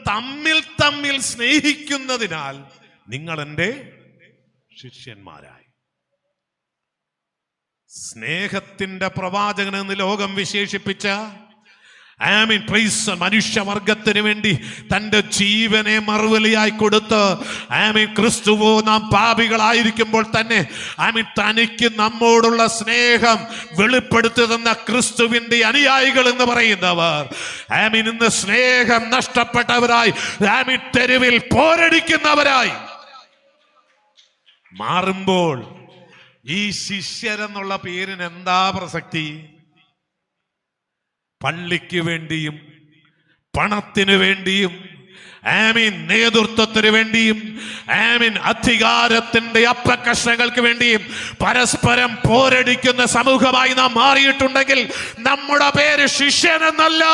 തമ്മിൽ തമ്മിൽ സ്നേഹിക്കുന്നതിനാൽ നിങ്ങൾ എൻ്റെ ശിഷ്യന്മാരായി. സ്നേഹത്തിന്റെ പ്രവാചകൻ എന്ന് ലോകം വിശേഷിപ്പിച്ച മനുഷ്യവർഗത്തിന് വേണ്ടി തന്റെ ജീവനെ മറുവിലയായി കൊടുത്ത് ക്രിസ്തുവോ നാം പാപികളായിരിക്കുമ്പോൾ തന്നെ തനിക്ക് നമ്മോടുള്ള സ്നേഹം വെളിപ്പെടുത്തി തന്ന ക്രിസ്തുവിന്റെ അനുയായികൾ എന്ന് പറയുന്നവർ ഇന്ന് സ്നേഹം നഷ്ടപ്പെട്ടവരായി തെരുവിൽ പോരടിക്കുന്നവരായി മാറുമ്പോൾ ഈ ശിഷ്യരെന്നുള്ള പേരിന് എന്താ പ്രസക്തി? പള്ളിക്ക് വേണ്ടിയും പണത്തിന് വേണ്ടിയും നേതൃത്വത്തിന് വേണ്ടിയും അധികാരത്തിന്റെ അപ്പകഷങ്ങൾക്ക് വേണ്ടിയും പരസ്പരം പോരടിക്കുന്ന സമൂഹമായി നാം മാറിയിട്ടുണ്ടെങ്കിൽ നമ്മുടെ പേര് ശിഷ്യൻ എന്നല്ല.